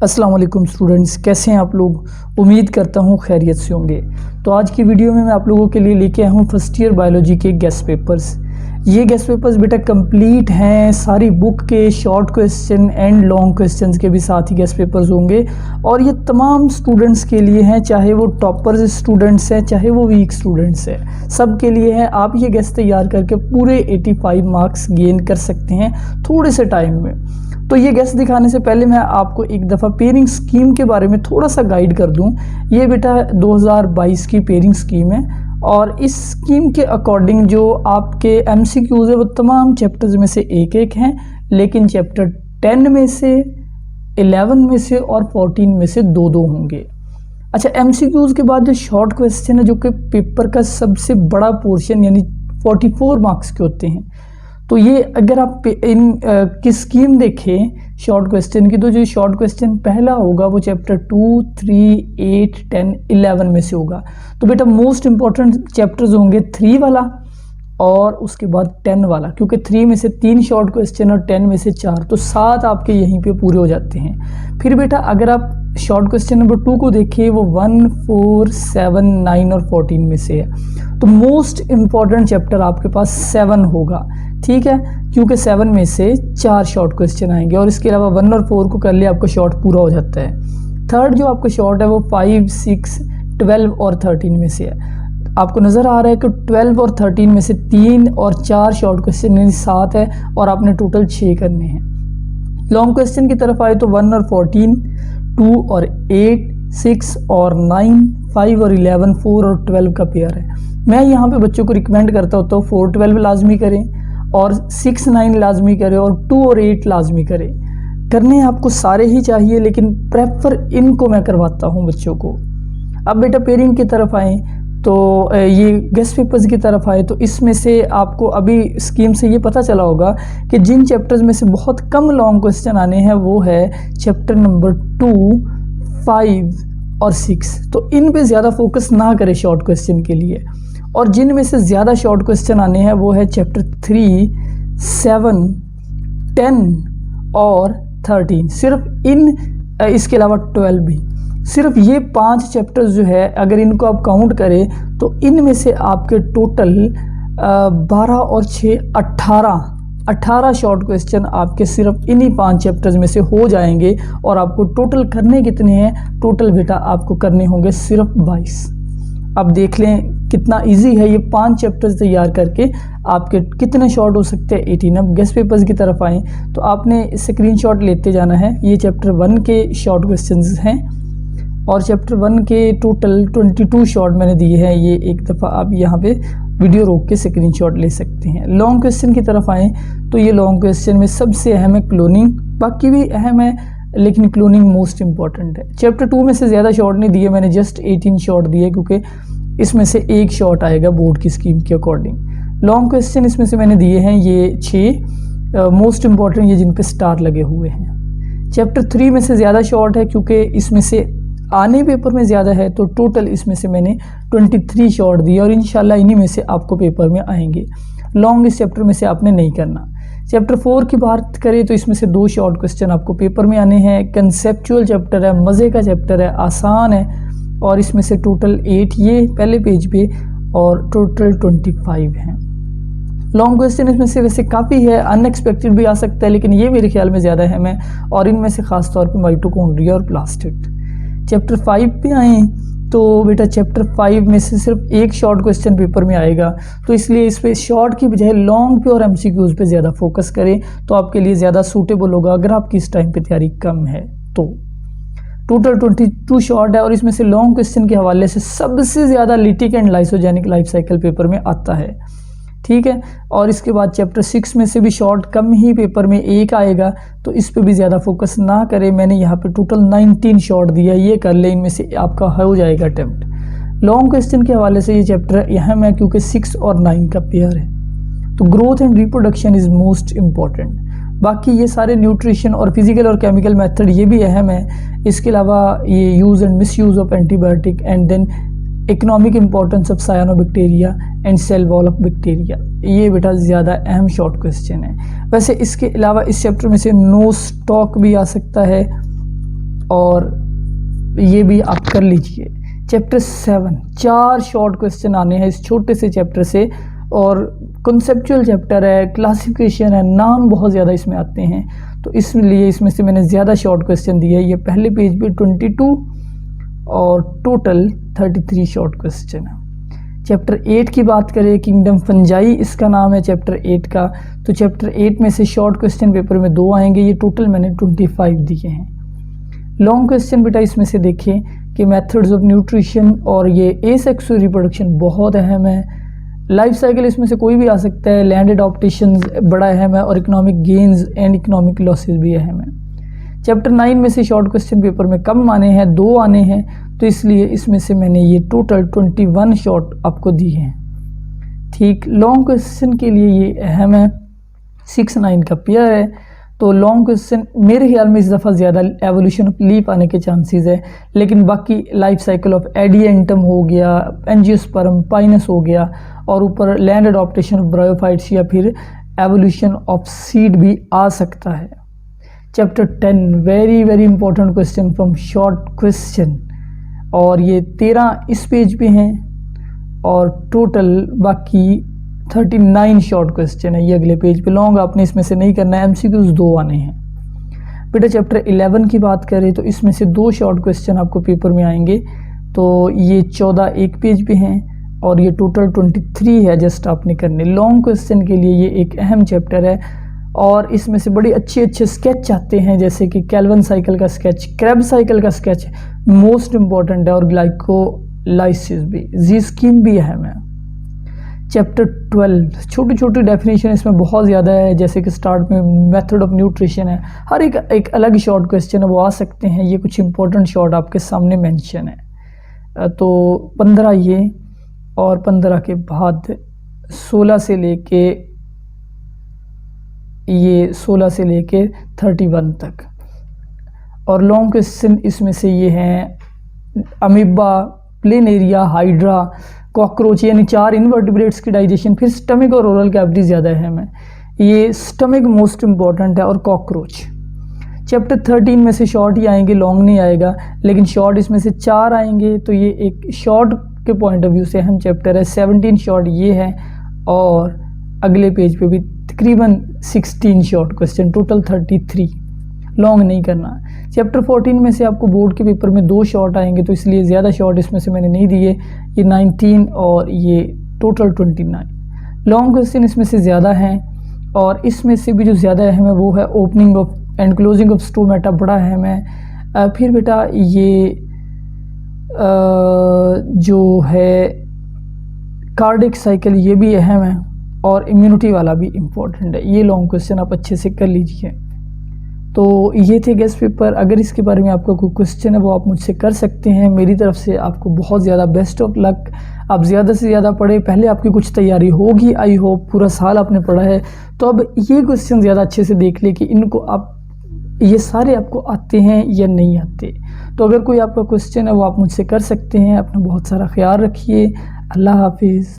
अस्सलाम वालेकुम स्टूडेंट्स, कैसे हैं आप लोग। उम्मीद करता हूँ खैरियत से होंगे। तो आज की वीडियो में मैं आप लोगों के लिए लेके आया हूँ फर्स्ट ईयर बायोलॉजी के गेस्ट पेपर्स। ये गेस्ट पेपर्स बेटा कंप्लीट हैं, सारी बुक के short question and long questions के भी साथ ही गेस्ट पेपर्स होंगे। और ये तमाम स्टूडेंट्स के लिए हैं, चाहे वो टॉपर्स स्टूडेंट्स हैं चाहे वो वीक स्टूडेंट्स हैं, सब के लिए है। आप ये गेस्ट तैयार करके पूरे 85 मार्क्स गेन कर सकते हैं थोड़े से टाइम में। तो ये गेस्ट दिखाने से पहले मैं आपको एक दफ़ा पेयरिंग स्कीम के बारे में थोड़ा सा गाइड कर दूं। ये बेटा 2022 की पेयरिंग स्कीम है और इस स्कीम के अकॉर्डिंग जो आपके एमसीक्यूज़ है वो तमाम चैप्टर्स में से एक एक हैं, लेकिन चैप्टर 10 में से, 11 में से और 14 में से दो दो होंगे। अच्छा, एमसीक्यूज़ के बाद जो शॉर्ट क्वेश्चन है जो कि पेपर का सबसे बड़ा पोर्शन यानी 44 मार्क्स के होते हैं, तो ये अगर आप इन की स्कीम देखें शॉर्ट क्वेश्चन की, तो जो शॉर्ट क्वेश्चन पहला होगा वो चैप्टर 2, 3, 8, 10, 11 में से होगा। तो बेटा मोस्ट इंपॉर्टेंट चैप्टर्स होंगे 3 वाला और उसके बाद 10 वाला, क्योंकि 3 में से 3 शॉर्ट क्वेश्चन और 10 में से 4, तो 7 आपके यहीं पे पूरे हो जाते हैं। फिर बेटा अगर आप शॉर्ट क्वेश्चन नंबर 2 को देखिए, वो 1, 4, 7, 9 और 14 में से है। तो मोस्ट इम्पॉर्टेंट चैप्टर आपके पास 7 होगा, ठीक है, क्योंकि 7 में से 4 शॉर्ट क्वेश्चन आएंगे और इसके अलावा 1 और 4 को कर लिया आपका शॉर्ट पूरा हो जाता है। थर्ड जो आपका शॉर्ट है वो 5, 6, 12 और 13 में से है। आपको नज़र आ रहा है कि 12 और 13 में से 3 और 4 शॉर्ट क्वेश्चन यानी 7 है और आपने टोटल 6 करने हैं। लॉन्ग क्वेश्चन की तरफ आए तो 1 और 14, 2 और 8, 6 और 9, 5 और 11, 4 और 12 का पेयर है। मैं यहाँ पे बच्चों को रिकमेंड करता होता हूँ 4, 12 लाजमी करें और 6, 9 लाजमी करें और 2 और 8 लाजमी करें। करने आपको सारे ही चाहिए, लेकिन प्रेफर इनको मैं करवाता हूँ बच्चों को। अब बेटा पेयरिंग की तरफ आएँ तो ये गेस्ट पेपर्स की तरफ आए तो इसमें से आपको अभी स्कीम से ये पता चला होगा कि जिन चैप्टर्स में से बहुत कम लॉन्ग क्वेश्चन आने हैं वो है चैप्टर नंबर 2, 5 और 6। तो इन पे ज़्यादा फोकस ना करें शॉर्ट क्वेश्चन के लिए। और जिन में से ज़्यादा शॉर्ट क्वेश्चन आने हैं वो है चैप्टर 3, 7, 10 और 13। सिर्फ इन, इसके अलावा 12 भी, सिर्फ ये 5 चैप्टर्स जो है अगर इनको आप काउंट करें तो इनमें से आपके टोटल 12 और 6 18 शॉर्ट क्वेश्चन आपके सिर्फ इन्हीं 5 चैप्टर्स में से हो जाएंगे। और आपको टोटल करने कितने हैं? टोटल बेटा आपको करने होंगे सिर्फ 22। अब देख लें कितना इजी है ये 5 चैप्टर्स तैयार करके आपके कितने शॉर्ट हो सकते हैं, 18। अब गेस्ट पेपर्स की तरफ आएँ तो आपने स्क्रीनशॉट लेते जाना है। ये चैप्टर 1 के शॉर्ट क्वेश्चंस हैं और चैप्टर 1 के टोटल 22 शॉर्ट मैंने दिए हैं। ये एक दफ़ा आप यहाँ पे वीडियो रोक के स्क्रीनशॉट ले सकते हैं। लॉन्ग क्वेश्चन की तरफ आएँ तो ये लॉन्ग क्वेश्चन में सबसे अहम है क्लोनिंग, बाकी भी अहम है लेकिन क्लोनिंग मोस्ट इंपॉर्टेंट है। चैप्टर 2 में से ज़्यादा शॉर्ट नहीं दिए मैंने, जस्ट 18 शॉर्ट दिए क्योंकि इसमें से एक शॉर्ट आएगा बोर्ड की स्कीम के अकॉर्डिंग। लॉन्ग क्वेश्चन इसमें से मैंने दिए हैं ये 6 मोस्ट इंपॉर्टेंट, ये जिन पे स्टार लगे हुए हैं। चैप्टर 3 में से ज़्यादा शॉर्ट है क्योंकि इसमें से आने पेपर में ज़्यादा है, तो टोटल इसमें से मैंने 23 शॉर्ट दिए और इंशाल्लाह इन्हीं में से आपको पेपर में आएंगे। लॉन्ग इस चैप्टर में से आपने नहीं करना। चैप्टर 4 की बात करें तो इसमें से 2 शॉर्ट क्वेश्चन आपको पेपर में आने हैं। कंसेप्चुअल चैप्टर है, मज़े का चैप्टर है, आसान है और इसमें से टोटल 8 ये पहले पेज पे और टोटल 25 हैं। लॉन्ग क्वेश्चन इसमें से वैसे काफ़ी है, अनएक्सपेक्टेड भी आ सकता है, लेकिन ये मेरे ख्याल में ज़्यादा अहम है और इनमें से ख़ास तौर पे माइटोकॉन्ड्रिया और प्लास्टिड। चैप्टर 5 पे आएँ तो बेटा चैप्टर 5 में से सिर्फ एक शॉर्ट क्वेश्चन पेपर में आएगा, तो इसलिए इस पे शॉर्ट की बजाय लॉन्ग पे और एमसीक्यूज़ पे ज़्यादा फोकस करें तो आपके लिए ज़्यादा सूटेबल होगा अगर आपकी इस टाइम पे तैयारी कम है। तो टोटल 22 शॉर्ट है और इसमें से लॉन्ग क्वेश्चन के हवाले से सबसे ज़्यादा lytic and lysogenic life cycle paper में आता है, ठीक है। और इसके बाद चैप्टर 6 में से भी शॉर्ट कम ही पेपर में एक आएगा, तो इस पे भी ज़्यादा फोकस ना करें। मैंने यहाँ पे टोटल 19 शॉर्ट दिया, ये कर ले, इनमें से आपका हो जाएगा अटेम्प्ट। लॉन्ग क्वेश्चन के हवाले से ये चैप्टर अहम है क्योंकि 6 और 9 का पेयर है। तो growth and reproduction is most important. बाकी ये सारे न्यूट्रिशन और फिजिकल और केमिकल मेथड ये भी अहम है। इसके अलावा ये use and misuse of antibiotic and then economic importance of cyanobacteria and cell wall of bacteria, ये बेटा ज़्यादा अहम शॉर्ट क्वेश्चन है। वैसे इसके अलावा इस चैप्टर में से नो स्टॉक भी आ सकता है और ये भी आप कर लीजिए। चैप्टर 7 4 शॉर्ट क्वेश्चन आने हैं इस छोटे से चैप्टर से, और कॉन्सेप्चुअल चैप्टर है, क्लासिफिकेशन है, नाम बहुत ज़्यादा इसमें आते हैं, तो इसलिए इसमें से मैंने ज़्यादा शॉर्ट क्वेश्चन दिए है। ये पहले पेज पे 22 और टोटल 33 शॉर्ट क्वेश्चन है। चैप्टर 8 की बात करें, किंगडम फंजाई इसका नाम है चैप्टर 8 का। तो चैप्टर 8 में से शॉर्ट क्वेश्चन पेपर में 2 आएंगे, ये टोटल मैंने 25 दिए हैं। लॉन्ग क्वेश्चन बेटा इसमें से देखें कि मेथड्स ऑफ न्यूट्रिशन और ये एसेक्सुअल रिप्रोडक्शन बहुत अहम है। लाइफ साइकिल इसमें से कोई भी आ सकता है, लैंड एडॉप्टेशन बड़ा अहम है, और economic gains and economic losses भी अहम है। चैप्टर 9 में से शॉर्ट क्वेश्चन पेपर में कम आने हैं, 2 आने हैं, तो इसलिए इसमें से मैंने ये टोटल 21 शॉर्ट आपको दिए हैं। ठीक, लॉन्ग क्वेश्चन के लिए ये अहम है, 6-9 का पेयर है, तो लॉन्ग क्वेश्चन मेरे ख्याल में इस दफ़ा ज़्यादा एवोल्यूशन ऑफ लीफ आने के चांसेस है, लेकिन बाकी लाइफ साइकिल ऑफ एडिएंटम हो गया, एंजियोस्पर्म, पाइनस हो गया, और ऊपर लैंड एडॉप्टेशन ऑफ ब्रायोफाइट्स या फिर एवोल्यूशन ऑफ सीड भी आ सकता है। Chapter 10 very very important question from short question, और ये 13 इस पेज पे हैं, और टोटल बाकी 39 शॉर्ट क्वेश्चन है। ये अगले पेज पे लॉन्ग आपने इसमें से नहीं करना है, एमसीक्यूज 2 आने हैं। बेटा चैप्टर 11 की बात करें तो इसमें से 2 शॉर्ट क्वेश्चन आपको पेपर में आएंगे, तो ये 14 एक पेज पे हैं, और ये टोटल 23 है जस्ट आपने करने। लॉन्ग क्वेश्चन के लिए ये एक अहम चैप्टर है, और इसमें से बड़े अच्छे अच्छे स्केच आते हैं, जैसे कि कैल्विन साइकिल का स्केच, क्रेब साइकिल का स्केच मोस्ट इंपॉर्टेंट है, और ग्लाइकोलाइसिस भी, जी स्कीम भी अहम है। चैप्टर 12 छोटी छोटी डेफिनेशन इसमें बहुत ज़्यादा है, जैसे कि स्टार्ट में मेथड ऑफ न्यूट्रिशन है, हर एक अलग शॉर्ट क्वेश्चन है, वो आ सकते हैं। ये कुछ इंपॉर्टेंट शॉर्ट आपके सामने मेंशन है। तो 15 ये, और 15 के बाद 16 से लेके 31 तक। और लॉन्ग क्वेश्चन इसमें से ये हैं अमीबा, प्लेनेरिया, हाइड्रा, कॉकरोच, यानी 4 इनवर्टिब्रेट्स की डाइजेशन। फिर स्टमक और ओरल कैविटी ज़्यादा अहम है, ये स्टमक मोस्ट इम्पॉर्टेंट है, और कॉकरोच। चैप्टर 13 में से शॉर्ट ही आएंगे, लॉन्ग नहीं आएगा, लेकिन शॉर्ट इसमें से 4 आएंगे, तो ये एक शॉर्ट के पॉइंट ऑफ व्यू से अहम चैप्टर है। 17 शॉर्ट ये है, और अगले पेज पे भी तकरीबन 16 शॉर्ट क्वेश्चन, टोटल 33। लॉन्ग नहीं करना। चैप्टर 14 में से आपको बोर्ड के पेपर में 2 शॉर्ट आएंगे, तो इसलिए ज़्यादा शॉर्ट इसमें से मैंने नहीं दिए। ये 19 और ये टोटल 29। लॉन्ग क्वेश्चन इसमें से ज़्यादा हैं, और इसमें से भी जो ज़्यादा अहम है वो है opening of and closing of stomata, बड़ा अहम है। फिर बेटा ये जो है कार्डिक साइकिल, ये भी अहम है, और इम्यूनिटी वाला भी इम्पोर्टेंट है। ये लॉन्ग क्वेश्चन आप अच्छे से कर लीजिए। तो ये थे गेस्ट पेपर। अगर इसके बारे में आपका कोई क्वेश्चन है वो आप मुझसे कर सकते हैं। मेरी तरफ से आपको बहुत ज़्यादा बेस्ट ऑफ लक। आप ज़्यादा से ज़्यादा पढ़ें, पहले आपकी कुछ तैयारी होगी, आई होप पूरा साल आपने पढ़ा है, तो अब ये क्वेश्चन ज़्यादा अच्छे से देख ले कि इनको आप, ये सारे आपको आते हैं या नहीं आते। तो अगर कोई आपका क्वेश्चन है वो आप मुझसे कर सकते हैं। अपना बहुत सारा ख्याल रखिए। अल्लाह हाफिज़।